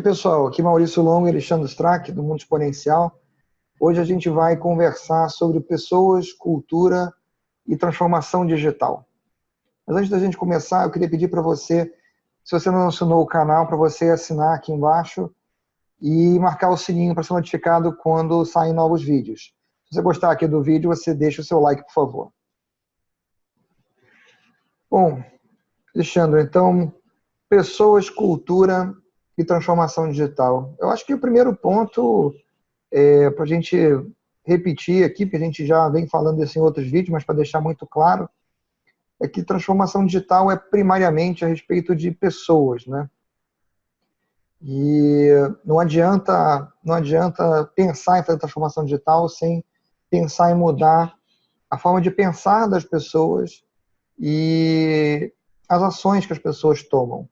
pessoal, aqui Maurício Longo e Alexandre Strack, do Mundo Exponencial. Hoje a gente vai conversar sobre pessoas, cultura e transformação digital. Mas antes da gente começar, eu queria pedir para você, se você não assinou o canal, para você assinar aqui embaixo e marcar o sininho para ser notificado quando saem novos vídeos. Se você gostar aqui do vídeo, você deixa o seu like, por favor. Bom, Alexandre, então, pessoas, cultura e transformação digital. Eu acho que o primeiro ponto, para a gente repetir aqui, porque a gente já vem falando isso em outros vídeos, mas para deixar muito claro, é que transformação digital é primariamente a respeito de pessoas, né? E não adianta pensar em fazer transformação digital sem pensar em mudar a forma de pensar das pessoas e as ações que as pessoas tomam.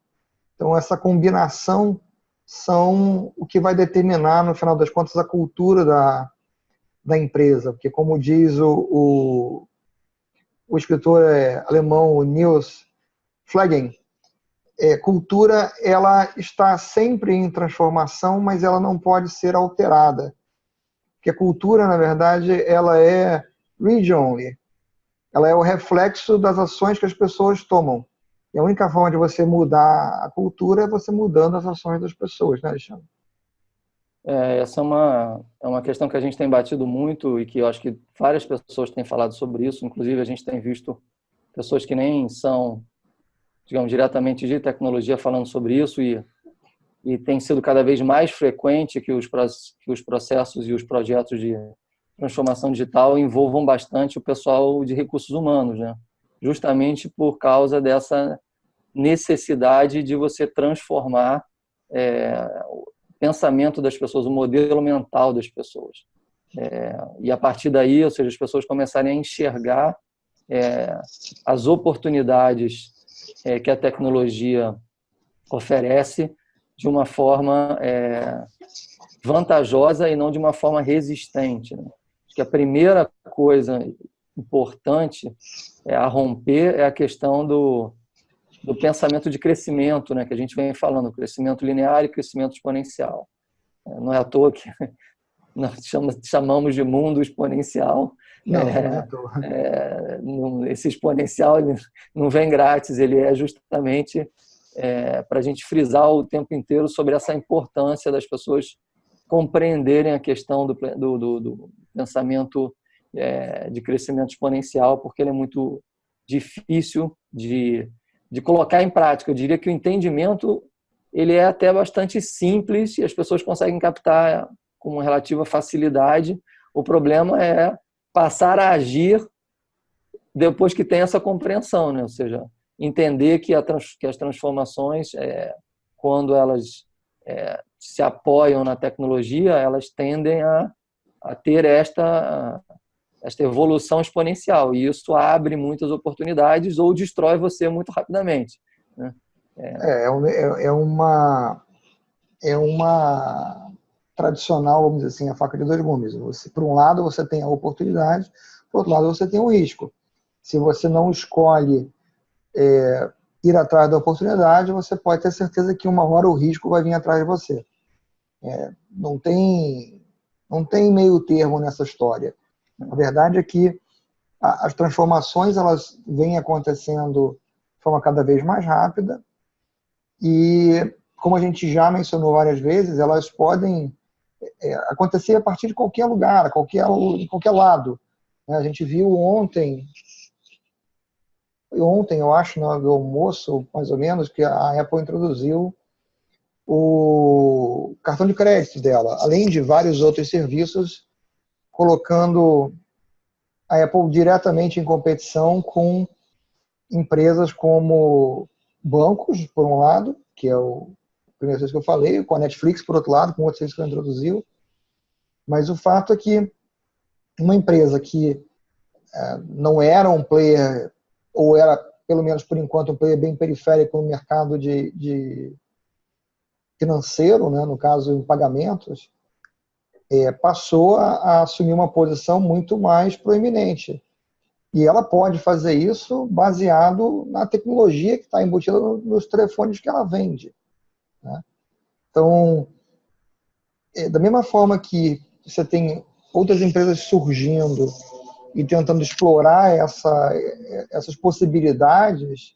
Então, essa combinação são o que vai determinar, no final das contas, a cultura da empresa. Porque, como diz o escritor alemão Niels Flegen, cultura ela está sempre em transformação, mas ela não pode ser alterada. Porque a cultura, na verdade, ela é read-only. Ela é o reflexo das ações que as pessoas tomam. E a única forma de você mudar a cultura é você mudando as ações das pessoas, né, Alexandre? Essa é uma questão que a gente tem batido muito e que eu acho que várias pessoas têm falado sobre isso. Inclusive, a gente tem visto pessoas que nem são, digamos, diretamente de tecnologia falando sobre isso e tem sido cada vez mais frequente que os processos e os projetos de transformação digital envolvam bastante o pessoal de recursos humanos, né? Justamente por causa dessa necessidade de você transformar o pensamento das pessoas, o modelo mental das pessoas. E a partir daí, ou seja, as pessoas começarem a enxergar as oportunidades que a tecnologia oferece de uma forma vantajosa e não de uma forma resistente, né? Acho que a primeira coisa importante a romper é a questão do pensamento de crescimento, né, que a gente vem falando, crescimento linear e crescimento exponencial. Não é à toa que nós chamamos de mundo exponencial. Não é à toa. Esse exponencial ele não vem grátis, ele é justamente para a gente frisar o tempo inteiro sobre essa importância das pessoas compreenderem a questão do pensamento de crescimento exponencial, porque ele é muito difícil de colocar em prática. Eu diria que o entendimento ele é até bastante simples e as pessoas conseguem captar com uma relativa facilidade. O problema é passar a agir depois que tem essa compreensão, né? Ou seja, entender que as transformações, quando elas se apoiam na tecnologia, elas tendem a ter esta evolução exponencial, e isso abre muitas oportunidades ou destrói você muito rapidamente, né? É uma tradicional, vamos dizer assim, a faca de dois gumes. Por um lado, você tem a oportunidade, por outro lado, você tem o risco. Se você não escolhe ir atrás da oportunidade, você pode ter certeza que uma hora o risco vai vir atrás de você. Não tem meio termo nessa história. A verdade é que as transformações elas vêm acontecendo de forma cada vez mais rápida e, como a gente já mencionou várias vezes, elas podem acontecer a partir de qualquer lugar, em qualquer lado. A gente viu ontem, eu acho, no almoço, mais ou menos, que a Apple introduziu o cartão de crédito dela, além de vários outros serviços, colocando a Apple diretamente em competição com empresas como bancos, por um lado, que é o primeiro serviço que eu falei, com a Netflix, por outro lado, com outro serviço que ela introduziu. Mas o fato é que uma empresa que não era um player, ou era, pelo menos por enquanto, um player bem periférico no mercado de financeiro, né, no caso, em pagamentos, passou a assumir uma posição muito mais proeminente. E ela pode fazer isso baseado na tecnologia que está embutida nos telefones que ela vende, né? Então, da mesma forma que você tem outras empresas surgindo e tentando explorar essas possibilidades,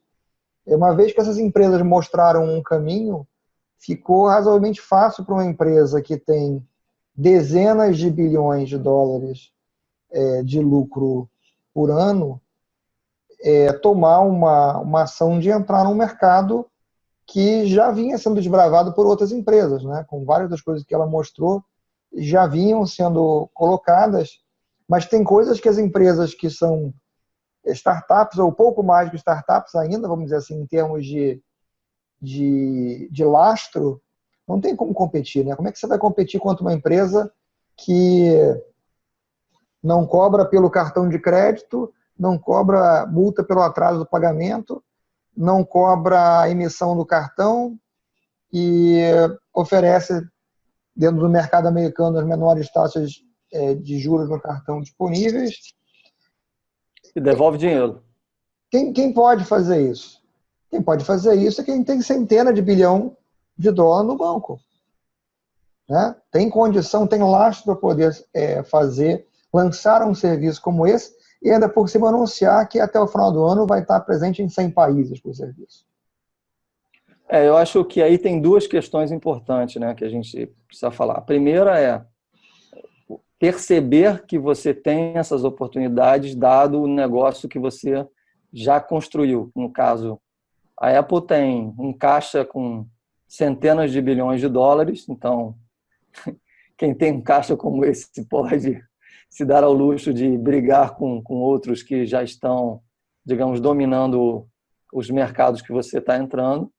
uma vez que essas empresas mostraram um caminho, ficou razoavelmente fácil para uma empresa que tem dezenas de bilhões de dólares de lucro por ano tomar uma ação de entrar num mercado que já vinha sendo desbravado por outras empresas, né? Com várias das coisas que ela mostrou já vinham sendo colocadas, mas tem coisas que as empresas que são startups, ou pouco mais que startups ainda, vamos dizer assim, em termos de lastro, não tem como competir, né? Como é que você vai competir contra uma empresa que não cobra pelo cartão de crédito, não cobra multa pelo atraso do pagamento, não cobra a emissão do cartão e oferece, dentro do mercado americano, as menores taxas de juros no cartão disponíveis? E devolve dinheiro. Quem pode fazer isso? Quem pode fazer isso é quem tem centenas de bilhão de dólares no banco. Né? Tem condição, tem lastro para poder lançar um serviço como esse e ainda por cima anunciar que até o final do ano vai estar presente em 100 países por serviço. Eu acho que aí tem duas questões importantes, né, que a gente precisa falar. A primeira é perceber que você tem essas oportunidades dado o negócio que você já construiu. No caso, a Apple tem um caixa com centenas de bilhões de dólares, então quem tem um caixa como esse pode se dar ao luxo de brigar com outros que já estão, digamos, dominando os mercados que você está entrando.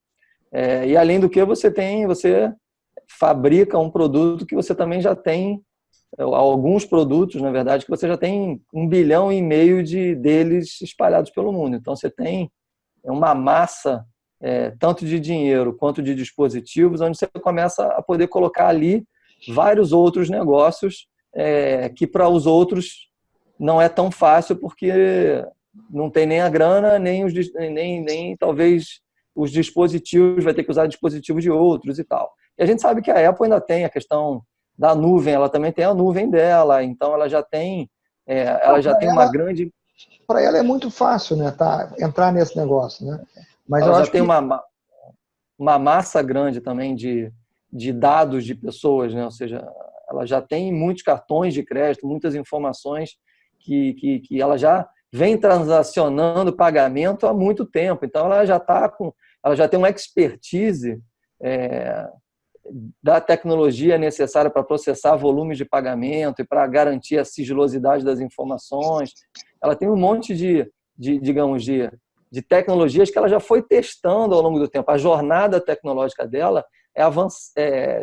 E além do que você fabrica um produto que você também já tem, alguns produtos, na verdade, que você já tem 1,5 bilhão deles espalhados pelo mundo. Então você tem uma massa tanto de dinheiro quanto de dispositivos, onde você começa a poder colocar ali vários outros negócios que para os outros não é tão fácil, porque não tem nem a grana, nem talvez os dispositivos, vai ter que usar dispositivos de outros e tal. E a gente sabe que a Apple ainda tem a questão da nuvem, ela também tem a nuvem dela, então ela já tem, uma grande... Para ela é muito fácil, né, entrar nesse negócio, né? Mas ela eu já acho tem que uma massa grande também de dados de pessoas, né? Ou seja, ela já tem muitos cartões de crédito, muitas informações que ela já vem transacionando pagamento há muito tempo. Então, ela já tem uma expertise da tecnologia necessária para processar volumes de pagamento e para garantir a sigilosidade das informações. Ela tem um monte digamos, de tecnologias que ela já foi testando ao longo do tempo. A jornada tecnológica dela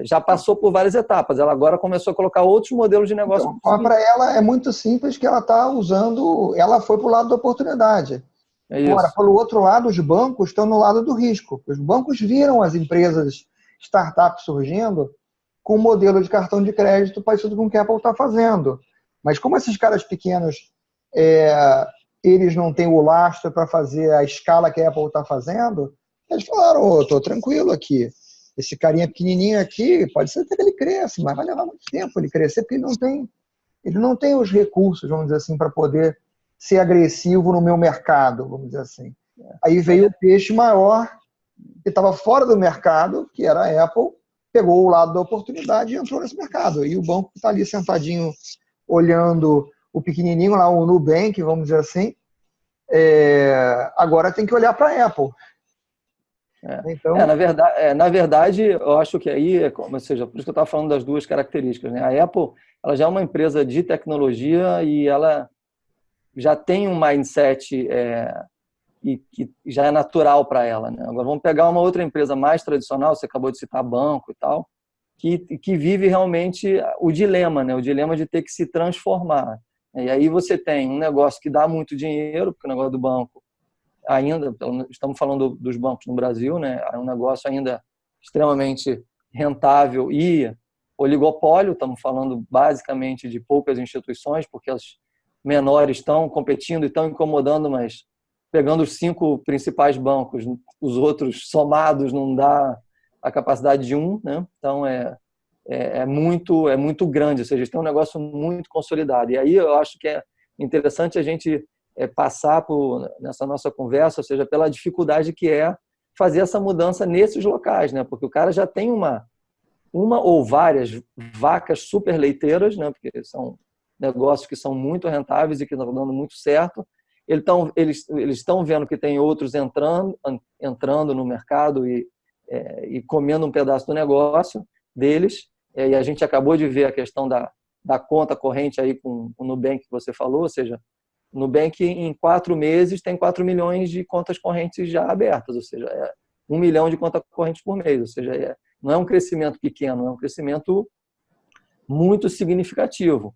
já passou por várias etapas. Ela agora começou a colocar outros modelos de negócio. Então, para ela é muito simples que ela está usando, ela foi para o lado da oportunidade. Agora, pelo outro lado, os bancos estão no lado do risco. Os bancos viram as empresas, startups surgindo com um modelo de cartão de crédito parecido com o que a Apple está fazendo. Mas como esses caras pequenos, eles não têm o lastro para fazer a escala que a Apple está fazendo, eles falaram, estou tranquilo aqui. Esse carinha pequenininho aqui, pode ser até que ele cresça, mas vai levar muito tempo ele crescer, porque ele não tem os recursos, vamos dizer assim, para poder ser agressivo no meu mercado, vamos dizer assim. Aí veio o peixe maior, que estava fora do mercado, que era a Apple, pegou o lado da oportunidade e entrou nesse mercado. E o banco está ali sentadinho, olhando o pequenininho lá, o Nubank, vamos dizer assim, agora tem que olhar para a Apple. Então... na verdade, eu acho que aí, ou seja, por isso que eu estava falando das duas características, né? A Apple, ela já é uma empresa de tecnologia e ela já tem um mindset que já é natural para ela, né? Agora vamos pegar uma outra empresa mais tradicional, você acabou de citar banco e tal, que vive realmente o dilema, né? O dilema de ter que se transformar. E aí você tem um negócio que dá muito dinheiro, porque o negócio do banco ainda, estamos falando dos bancos no Brasil, né? É um negócio ainda extremamente rentável e oligopólio, estamos falando basicamente de poucas instituições, porque as menores estão competindo e estão incomodando, mas pegando os 5 principais bancos, os outros somados não dá a capacidade de um, né? Então, é muito grande, ou seja, eles têm um negócio muito consolidado. E aí eu acho que é interessante a gente passar nessa nossa conversa, ou seja, pela dificuldade que é fazer essa mudança nesses locais, né? Porque o cara já tem uma ou várias vacas super leiteiras, né? Porque são negócios que são muito rentáveis e que estão dando muito certo. Eles estão vendo que tem outros entrando no mercado e comendo um pedaço do negócio deles. E a gente acabou de ver a questão da conta corrente aí com o Nubank que você falou, ou seja, o Nubank em 4 meses tem 4 milhões de contas correntes já abertas, ou seja, 1 milhão de contas correntes por mês, ou seja, não é um crescimento pequeno, é um crescimento muito significativo.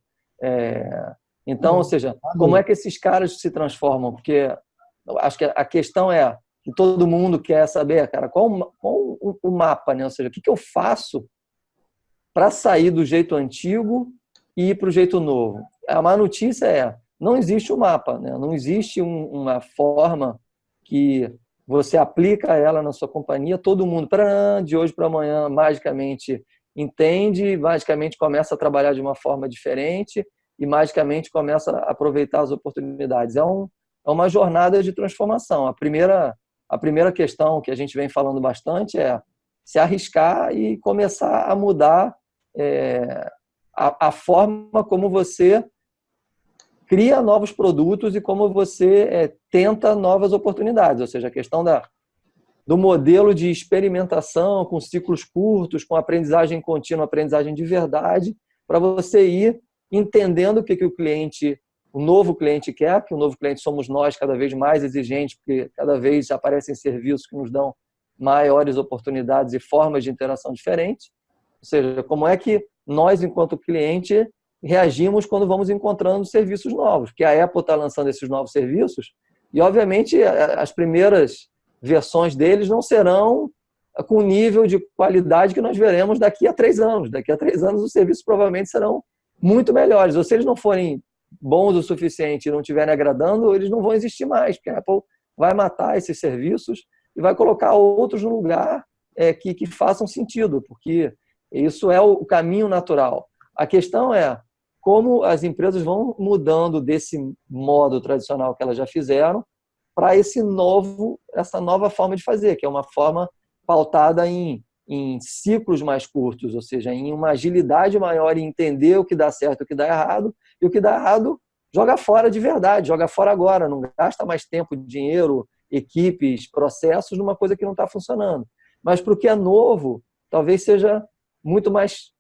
Então, ou seja, como é que esses caras se transformam? Porque eu acho que a questão é que todo mundo quer saber, cara, qual o mapa, né? Ou seja, o que eu faço para sair do jeito antigo e ir para o jeito novo? A má notícia não existe um mapa, né? Não existe uma forma que você aplica ela na sua companhia, todo mundo, de hoje para amanhã, magicamente entende, magicamente começa a trabalhar de uma forma diferente e magicamente começa a aproveitar as oportunidades. É uma jornada de transformação. A primeira questão que a gente vem falando bastante é se arriscar e começar a mudar a forma como você cria novos produtos e como você tenta novas oportunidades. Ou seja, a questão do modelo de experimentação com ciclos curtos, com aprendizagem contínua, aprendizagem de verdade, para você ir entendendo o que o novo cliente quer, que o novo cliente somos nós, cada vez mais exigentes, porque cada vez aparecem serviços que nos dão maiores oportunidades e formas de interação diferentes. Ou seja, como é que nós, enquanto cliente, reagimos quando vamos encontrando serviços novos, porque a Apple está lançando esses novos serviços e, obviamente, as primeiras versões deles não serão com o nível de qualidade que nós veremos daqui a 3 anos. Daqui a 3 anos os serviços provavelmente serão muito melhores. Ou se eles não forem bons o suficiente e não estiverem agradando, eles não vão existir mais, porque a Apple vai matar esses serviços e vai colocar outros no lugar que façam sentido, porque isso é o caminho natural. A questão é como as empresas vão mudando desse modo tradicional que elas já fizeram para essa nova forma de fazer, que é uma forma pautada em ciclos mais curtos, ou seja, em uma agilidade maior em entender o que dá certo e o que dá errado, e o que dá errado joga fora de verdade, joga fora agora, não gasta mais tempo, dinheiro, equipes, processos numa coisa que não está funcionando. Mas para o que é novo, talvez seja muito mais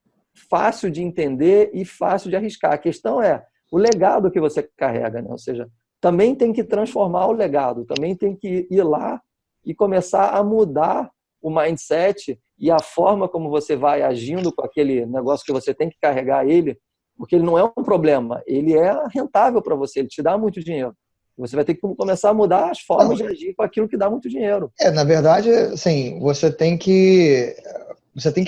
fácil de entender e fácil de arriscar. A questão é o legado que você carrega, né? Ou seja, também tem que transformar o legado, também tem que ir lá e começar a mudar o mindset e a forma como você vai agindo com aquele negócio que você tem que carregar ele, porque ele não é um problema, ele é rentável para você, ele te dá muito dinheiro. Você vai ter que começar a mudar as formas de agir com aquilo que dá muito dinheiro. Na verdade, assim, você tem que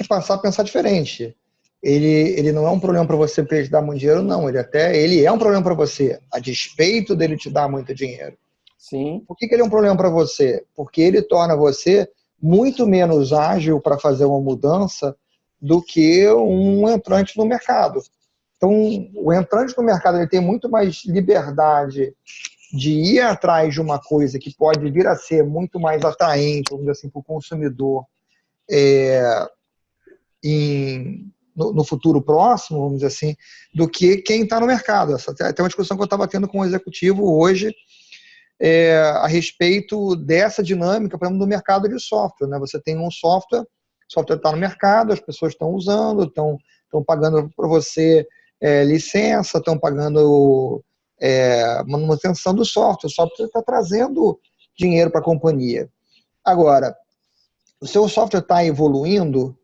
passar a pensar diferente. Ele não é um problema para você porque ele te dá muito dinheiro, não. Ele é um problema para você, a despeito dele te dar muito dinheiro. Sim. Por que ele é um problema para você? Porque ele torna você muito menos ágil para fazer uma mudança do que um entrante no mercado. Então, o entrante no mercado ele tem muito mais liberdade de ir atrás de uma coisa que pode vir a ser muito mais atraente, vamos dizer assim, para o consumidor no futuro próximo, vamos dizer assim, do que quem está no mercado. Essa até uma discussão que eu estava tendo com um executivo hoje a respeito dessa dinâmica, por exemplo, do mercado de software. Né? Você tem um software, o software está no mercado, as pessoas estão usando, estão pagando para você licença, estão pagando manutenção do software. O software está trazendo dinheiro para a companhia. Agora, o seu software está evoluindo,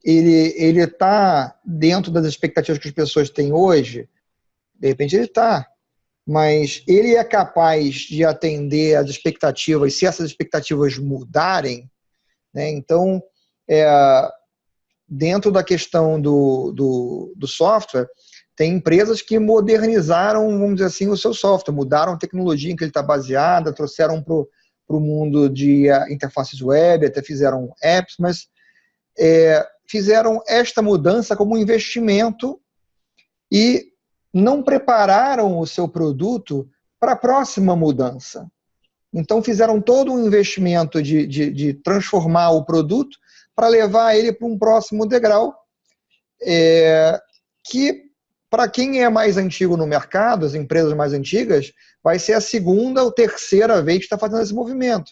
ele está dentro das expectativas que as pessoas têm hoje? De repente ele está. Mas ele é capaz de atender às expectativas se essas expectativas mudarem, né? Então, dentro da questão do software, tem empresas que modernizaram, vamos dizer assim, o seu software, mudaram a tecnologia em que ele está baseado, trouxeram para o mundo de interfaces web, até fizeram apps, mas fizeram esta mudança como um investimento e não prepararam o seu produto para a próxima mudança. Então, fizeram todo um investimento de transformar o produto para levar ele para um próximo degrau, que, para quem é mais antigo no mercado, as empresas mais antigas, vai ser a segunda ou terceira vez que está fazendo esse movimento.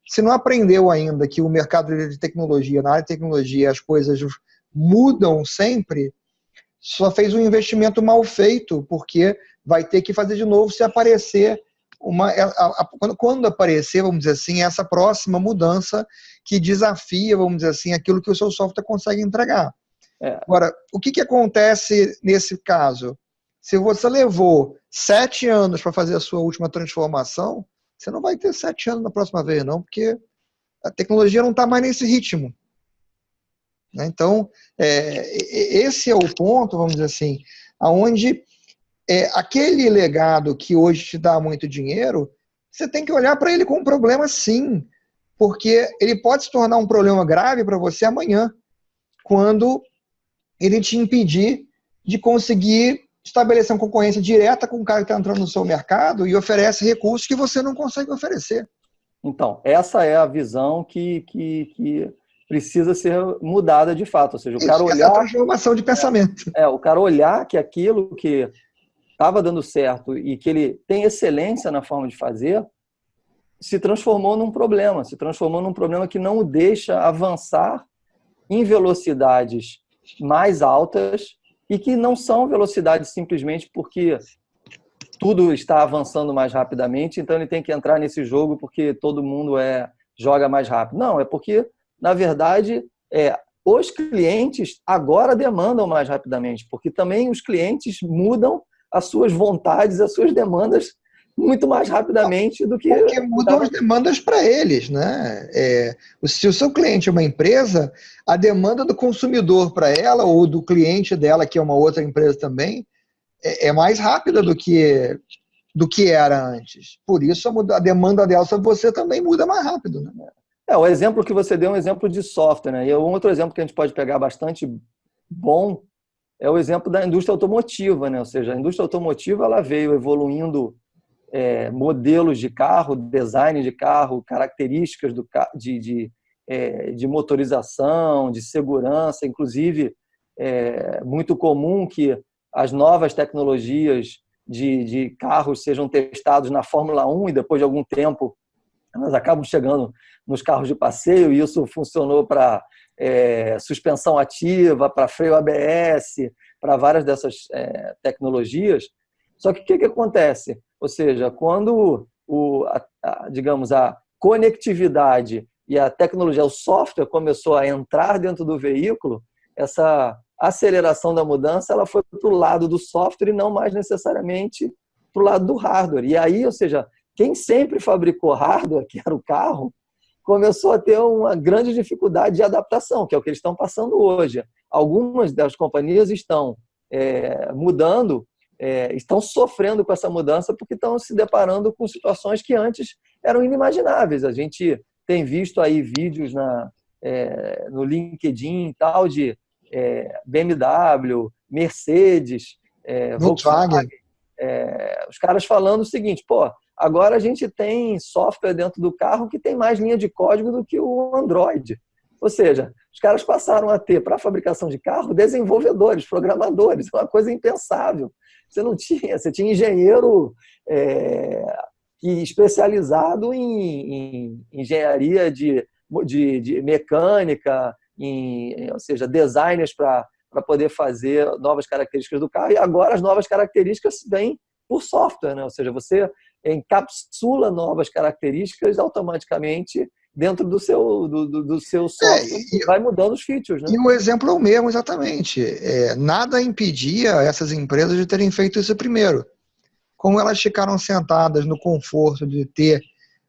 Se não aprendeu ainda que o mercado de tecnologia, na área de tecnologia, as coisas mudam sempre, só fez um investimento mal feito, porque vai ter que fazer de novo se aparecer quando aparecer, vamos dizer assim, essa próxima mudança que desafia, vamos dizer assim, aquilo que o seu software consegue entregar. Agora, o que acontece nesse caso? Se você levou 7 anos para fazer a sua última transformação, você não vai ter 7 anos na próxima vez, não, porque a tecnologia não está mais nesse ritmo. Então, esse é o ponto, vamos dizer assim, onde aquele legado que hoje te dá muito dinheiro, você tem que olhar para ele como um problema, sim, porque ele pode se tornar um problema grave para você amanhã, quando ele te impedir de conseguir estabelecer uma concorrência direta com o cara que está entrando no seu mercado e oferece recursos que você não consegue oferecer. Então, essa é a visão que precisa ser mudada de fato. Ou seja, o cara olhar... Essa é a transformação de pensamento. O cara olhar que aquilo que estava dando certo e que ele tem excelência na forma de fazer, se transformou num problema. Se transformou num problema que não o deixa avançar em velocidades mais altas e que não são velocidades simplesmente porque tudo está avançando mais rapidamente, então ele tem que entrar nesse jogo porque todo mundo joga mais rápido. Não, é porque, na verdade, os clientes agora demandam mais rapidamente, porque também os clientes mudam as suas vontades, as suas demandas muito mais rapidamente do que... Porque mudam as demandas para eles, né? Se o seu cliente é uma empresa, a demanda do consumidor para ela, ou do cliente dela, que é uma outra empresa também, é mais rápida do que era antes. Por isso, a demanda dela sobre você também muda mais rápido, né? O exemplo que você deu é um exemplo de software, né? E um outro exemplo que a gente pode pegar bastante bom é o exemplo da indústria automotiva, né? Ou seja, a indústria automotiva ela veio evoluindo modelos de carro, design de carro, características de motorização, de segurança, inclusive muito comum que as novas tecnologias de carros sejam testados na Fórmula 1 e depois de algum tempo elas acabam chegando nos carros de passeio, e isso funcionou para suspensão ativa, para freio ABS, para várias dessas tecnologias. Só que o que acontece? Ou seja, quando digamos, a conectividade e a tecnologia, o software começou a entrar dentro do veículo, essa aceleração da mudança ela foi para o lado do software e não mais necessariamente para o lado do hardware. E aí, ou seja, quem sempre fabricou hardware, que era o carro, começou a ter uma grande dificuldade de adaptação, que é o que eles estão passando hoje. Algumas das companhias estão mudando, estão sofrendo com essa mudança porque estão se deparando com situações que antes eram inimagináveis. A gente tem visto aí vídeos no LinkedIn e tal de BMW, Mercedes, Volkswagen, os caras falando o seguinte, agora a gente tem software dentro do carro que tem mais linha de código do que o Android. Ou seja, os caras passaram a ter, para a fabricação de carro, desenvolvedores, programadores, uma coisa impensável. Você tinha engenheiro especializado em engenharia de mecânica, ou seja, designers para poder fazer novas características do carro, e agora as novas características vêm por software, né? Ou seja, você encapsula novas características automaticamente dentro do seu software, e vai mudando os features, né? E o exemplo é o mesmo, exatamente. Nada impedia essas empresas de terem feito isso primeiro. Como elas ficaram sentadas no conforto de ter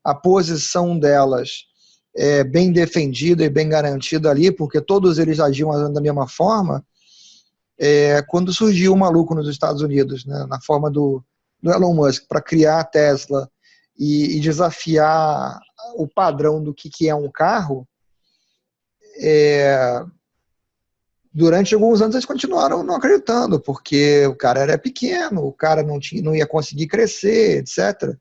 a posição delas bem defendida e bem garantida ali, porque todos eles agiam da mesma forma, quando surgiu o maluco nos Estados Unidos, né, na forma do Elon Musk, para criar a Tesla e desafiar o padrão do que é um carro, durante alguns anos eles continuaram não acreditando, porque o cara era pequeno, o cara não ia conseguir crescer, etc.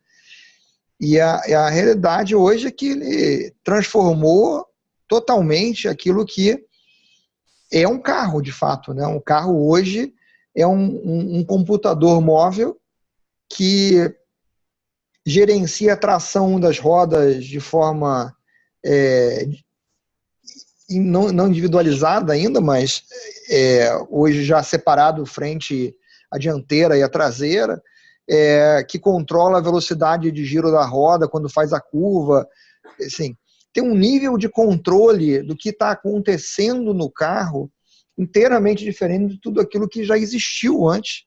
E a realidade hoje é que ele transformou totalmente aquilo que é um carro, de fato, né? Um carro hoje é um computador móvel que gerencia a tração das rodas de forma não individualizada ainda, mas hoje já separado frente a dianteira e a traseira, que controla a velocidade de giro da roda quando faz a curva. Assim, tem um nível de controle do que está acontecendo no carro inteiramente diferente de tudo aquilo que já existiu antes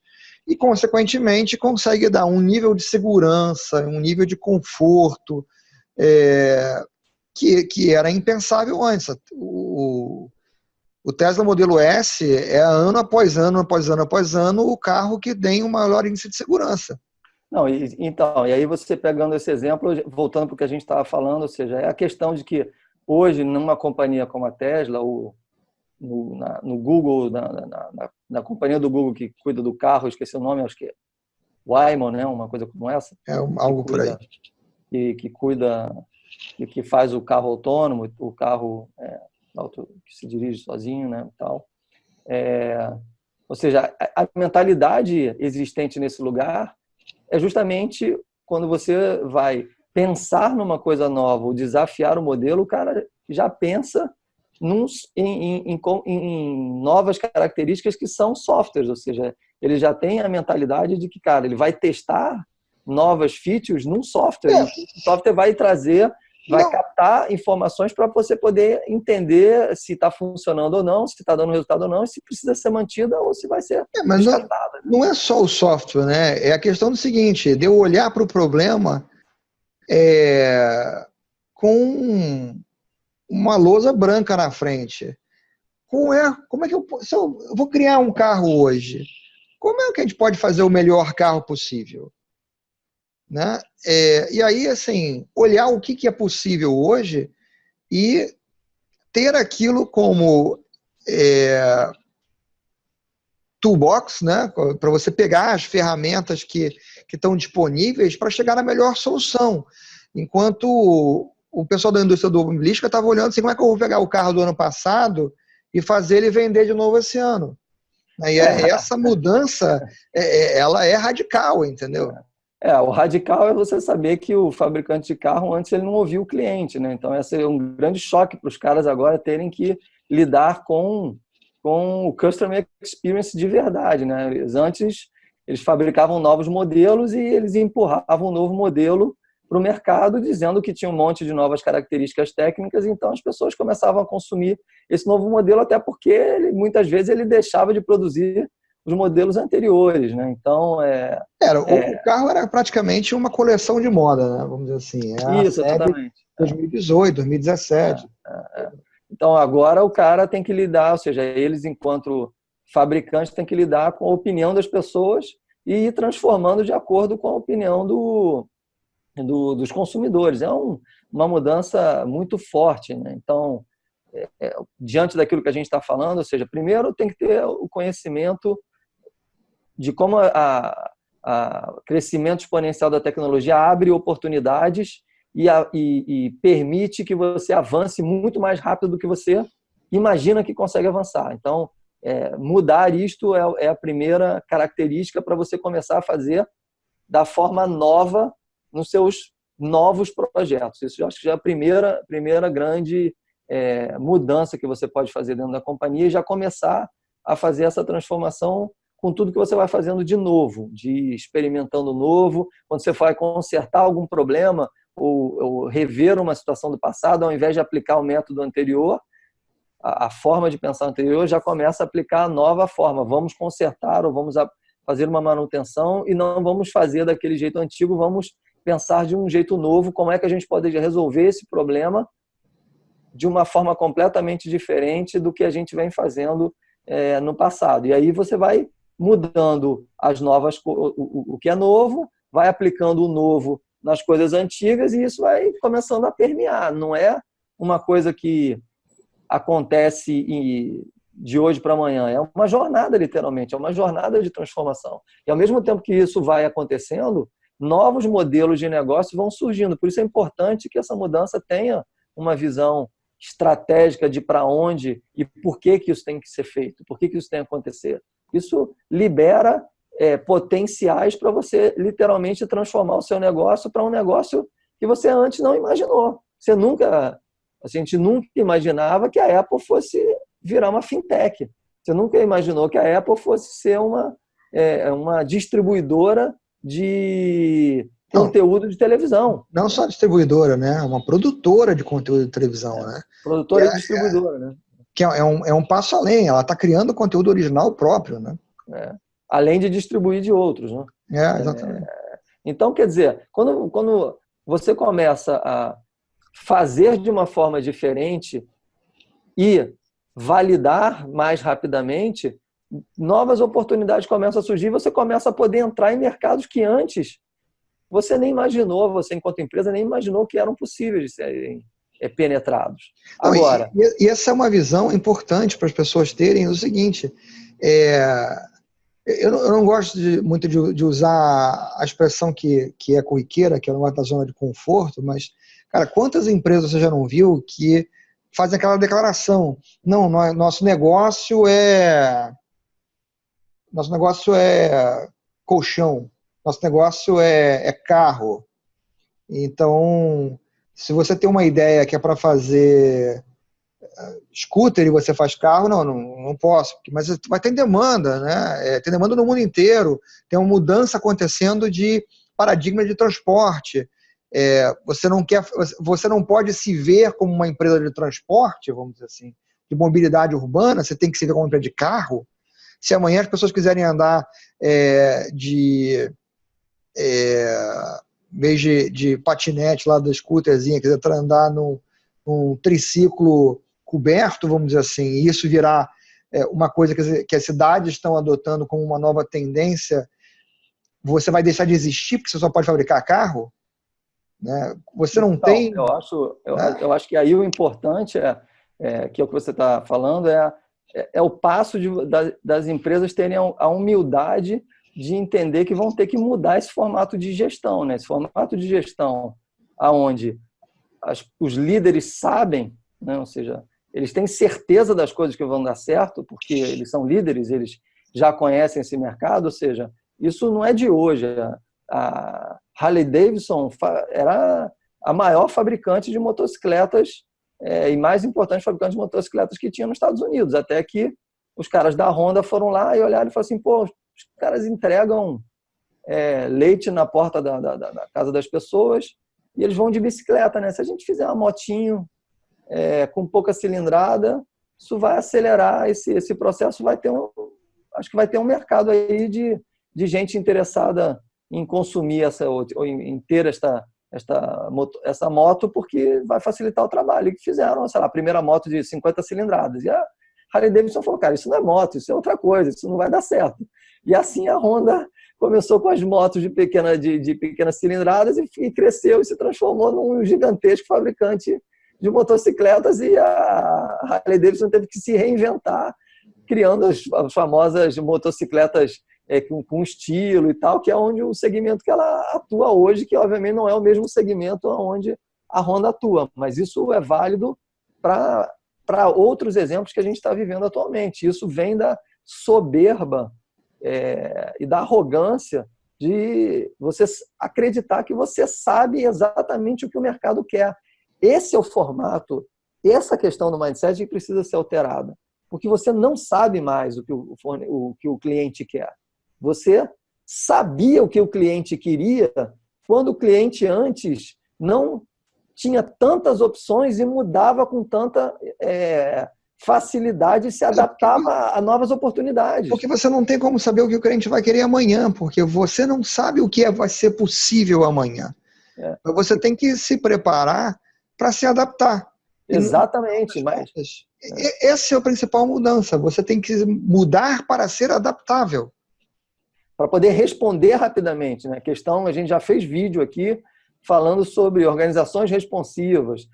e, consequentemente, consegue dar um nível de segurança, um nível de conforto que era impensável antes. O Tesla Modelo S é ano após ano, após ano, após ano, o carro que tem o maior índice de segurança. Não, então, e aí você pegando esse exemplo, voltando para o que a gente estava falando, ou seja, é a questão de que hoje, numa companhia como a Tesla, no Google, na companhia do Google que cuida do carro, esqueci o nome, acho que é Waymo, né? Uma coisa como essa. Algo por aí. Que cuida, que faz o carro autônomo, o carro que se dirige sozinho, né? Tal. Ou seja, a mentalidade existente nesse lugar é justamente quando você vai pensar numa coisa nova, ou desafiar o modelo, o cara já pensa em novas características que são softwares, ou seja, ele já tem a mentalidade de que, cara, ele vai testar novas features num software, o software vai trazer, vai captar informações para você poder entender se está funcionando ou não, se está dando resultado ou não, e se precisa ser mantida ou se vai ser descartada. Não é só o software, né? É a questão do seguinte, de eu olhar para o problema com uma lousa branca na frente. Como é que se eu vou criar um carro hoje, como é que a gente pode fazer o melhor carro possível? Né? E aí, assim, olhar o que é possível hoje e ter aquilo como toolbox, né? Para você pegar as ferramentas que estão disponíveis para chegar na melhor solução. Enquanto o pessoal da indústria automobilística estava olhando assim, como é que eu vou pegar o carro do ano passado e fazer ele vender de novo esse ano? E essa mudança, ela é radical, entendeu? O radical é você saber que o fabricante de carro antes ele não ouvia o cliente, né? Então esse é um grande choque para os caras agora terem que lidar com o customer experience de verdade, né? Antes eles fabricavam novos modelos e eles empurravam um novo modelo para o mercado, dizendo que tinha um monte de novas características técnicas, então as pessoas começavam a consumir esse novo modelo, até porque muitas vezes ele deixava de produzir os modelos anteriores, né? Então o carro era praticamente uma coleção de moda, né? Vamos dizer assim. Isso, exatamente. 2018, 2017. Então agora o cara tem que lidar, ou seja, eles enquanto fabricantes têm que lidar com a opinião das pessoas e ir transformando de acordo com a opinião dos consumidores. É uma mudança muito forte, né? Então, diante daquilo que a gente está falando, ou seja, primeiro tem que ter o conhecimento de como o crescimento exponencial da tecnologia abre oportunidades e permite que você avance muito mais rápido do que você imagina que consegue avançar. Então, mudar isto é a primeira característica para você começar a fazer da forma nova nos seus novos projetos. Isso eu acho que já é a primeira grande mudança que você pode fazer dentro da companhia e já começar a fazer essa transformação com tudo que você vai fazendo de novo, de experimentando novo. Quando você vai consertar algum problema ou rever uma situação do passado, ao invés de aplicar o método anterior, a forma de pensar anterior, já começa a aplicar a nova forma. Vamos consertar ou vamos fazer uma manutenção e não vamos fazer daquele jeito antigo, vamos pensar de um jeito novo, como é que a gente pode resolver esse problema de uma forma completamente diferente do que a gente vem fazendo no passado. E aí você vai mudando as novas, o que é novo, vai aplicando o novo nas coisas antigas e isso vai começando a permear. Não é uma coisa que acontece de hoje para amanhã. É uma jornada, literalmente, é uma jornada de transformação. E ao mesmo tempo que isso vai acontecendo, novos modelos de negócio vão surgindo. Por isso é importante que essa mudança tenha uma visão estratégica de para onde e por que isso tem que ser feito, por que isso tem que acontecer. Isso libera potenciais para você literalmente transformar o seu negócio para um negócio que você antes não imaginou. A gente nunca imaginava que a Apple fosse virar uma fintech. Você nunca imaginou que a Apple fosse ser uma distribuidora de conteúdo de televisão. Não só distribuidora, né? Uma produtora de conteúdo de televisão, né? Produtora e distribuidora, né? Que é um passo além. Ela está criando conteúdo original próprio, né? Além de distribuir de outros, né? Exatamente. Então, quer dizer, quando você começa a fazer de uma forma diferente e validar mais rapidamente, novas oportunidades começam a surgir, você começa a poder entrar em mercados que antes você nem imaginou, você enquanto empresa nem imaginou que eram possíveis de serem penetrados. Agora, e essa é uma visão importante para as pessoas terem o seguinte, eu não gosto muito de usar a expressão que é corriqueira, que é uma da zona de conforto, mas, cara, quantas empresas você já não viu que fazem aquela declaração? Não, nosso negócio é colchão, nosso negócio é carro. Então, se você tem uma ideia que é para fazer scooter e você faz carro, não posso, mas vai ter demanda, né? Tem demanda no mundo inteiro, tem uma mudança acontecendo de paradigma de transporte. Você não pode se ver como uma empresa de transporte, vamos dizer assim, de mobilidade urbana, você tem que se ver como uma empresa de carro. Se amanhã as pessoas quiserem andar de patinete lá da scooterzinha, quiser andar num triciclo coberto, vamos dizer assim, e isso virar uma coisa que as cidades estão adotando como uma nova tendência, você vai deixar de existir porque você só pode fabricar carro? Né? Você não tem... Eu acho que aí o importante que é o que você está falando, é o passo das empresas terem a humildade de entender que vão ter que mudar esse formato de gestão, né? Esse formato de gestão onde os líderes sabem, né? Ou seja, eles têm certeza das coisas que vão dar certo, porque eles são líderes, eles já conhecem esse mercado, ou seja, isso não é de hoje. A Harley-Davidson era a maior fabricante de motocicletas e mais importante fabricante de motocicletas que tinha nos Estados Unidos, até que os caras da Honda foram lá e olharam e falaram assim, pô, os caras entregam leite na porta da casa das pessoas e eles vão de bicicleta, né? Se a gente fizer uma motinho com pouca cilindrada, isso vai acelerar esse processo, acho que vai ter um mercado aí de gente interessada em consumir em ter essa moto, porque vai facilitar o trabalho. E que fizeram, sei lá, a primeira moto de 50 cilindradas. E a Harley Davidson falou, cara, isso não é moto, isso é outra coisa, isso não vai dar certo. E assim a Honda começou com as motos de pequenas cilindradas e cresceu e se transformou num gigantesco fabricante de motocicletas, e a Harley Davidson teve que se reinventar, criando as famosas motocicletas com estilo e tal, que é onde o segmento que ela atua hoje, que obviamente não é o mesmo segmento onde a Honda atua, mas isso é válido para outros exemplos que a gente está vivendo atualmente. Isso vem da soberba e da arrogância de você acreditar que você sabe exatamente o que o mercado quer. Esse é o formato, essa questão do mindset que precisa ser alterada, porque você não sabe mais o que o cliente quer. Você sabia o que o cliente queria quando o cliente antes não tinha tantas opções e mudava com tanta facilidade e se adaptava a novas oportunidades. Porque você não tem como saber o que o cliente vai querer amanhã, porque você não sabe o que vai ser possível amanhã. Mas você tem que se preparar para se adaptar. Exatamente. Essa é a principal mudança. Você tem que mudar para ser adaptável. Para poder responder rapidamente, né? A gente já fez vídeo aqui falando sobre organizações responsivas,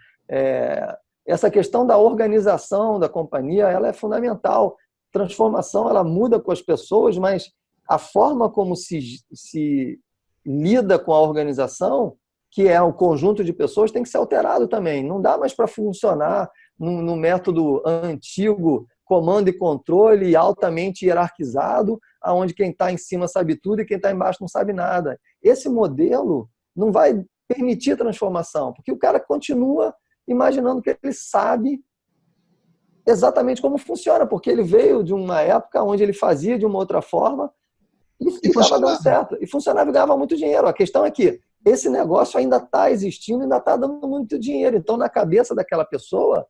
essa questão da organização da companhia, ela é fundamental. Transformação, ela muda com as pessoas, mas a forma como se lida com a organização, que é um conjunto de pessoas, tem que ser alterado também. Não dá mais para funcionar no método antigo, comando e controle altamente hierarquizado, onde quem está em cima sabe tudo e quem está embaixo não sabe nada. Esse modelo não vai permitir transformação, porque o cara continua imaginando que ele sabe exatamente como funciona, porque ele veio de uma época onde ele fazia de uma outra forma e estava dando certo. E funcionava e ganhava muito dinheiro. A questão é que esse negócio ainda está existindo, ainda está dando muito dinheiro. Então, na cabeça daquela pessoa,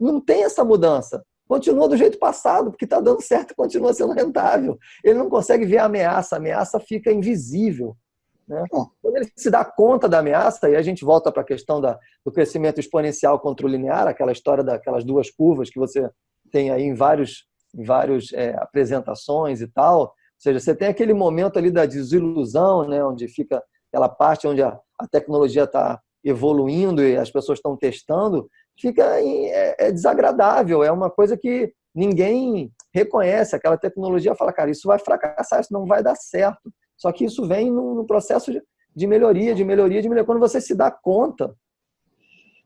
não tem essa mudança. Continua do jeito passado, porque está dando certo e continua sendo rentável. Ele não consegue ver a ameaça fica invisível. Né? Quando ele se dá conta da ameaça, e a gente volta para a questão do crescimento exponencial contra o linear, aquela história daquelas duas curvas que você tem aí em várias apresentações e tal. Ou seja, você tem aquele momento ali da desilusão, né, onde fica aquela parte onde a tecnologia está evoluindo e as pessoas estão testando, é desagradável, é uma coisa que ninguém reconhece. Aquela tecnologia fala, cara, isso vai fracassar, isso não vai dar certo. Só que isso vem no processo de melhoria. Quando você se dá conta,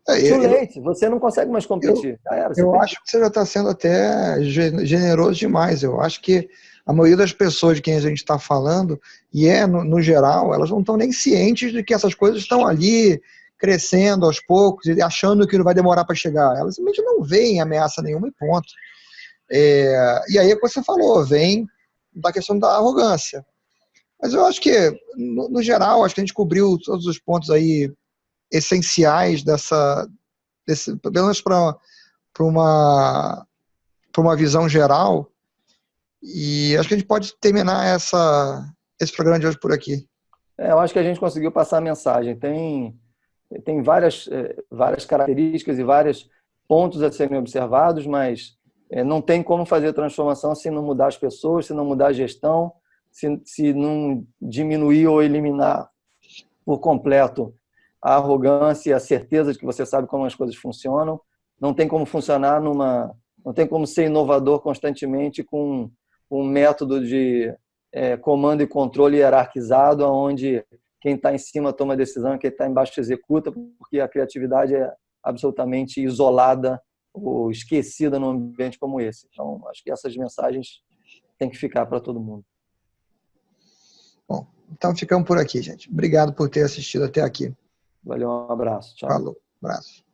too late, você não consegue mais competir. Eu acho que você já está sendo até generoso demais. Eu acho que a maioria das pessoas de quem a gente está falando, no geral, elas não estão nem cientes de que essas coisas estão ali crescendo aos poucos e achando que não vai demorar para chegar. Elas simplesmente não veem ameaça nenhuma e ponto. E aí é o que você falou, vem da questão da arrogância. Mas eu acho que, no geral, acho que a gente cobriu todos os pontos aí essenciais pelo menos para uma visão geral. E acho que a gente pode terminar esse programa de hoje por aqui. Eu acho que a gente conseguiu passar a mensagem. Tem várias características e vários pontos a serem observados, mas não tem como fazer transformação se não mudar as pessoas, se não mudar a gestão, se não diminuir ou eliminar por completo a arrogância e a certeza de que você sabe como as coisas funcionam. Não tem como funcionar não tem como ser inovador constantemente com um método de comando e controle hierarquizado, onde quem está em cima toma decisão e quem está embaixo executa, porque a criatividade é absolutamente isolada ou esquecida num ambiente como esse. Então, acho que essas mensagens têm que ficar para todo mundo. Bom, então ficamos por aqui, gente. Obrigado por ter assistido até aqui. Valeu, um abraço. Tchau. Falou, abraço.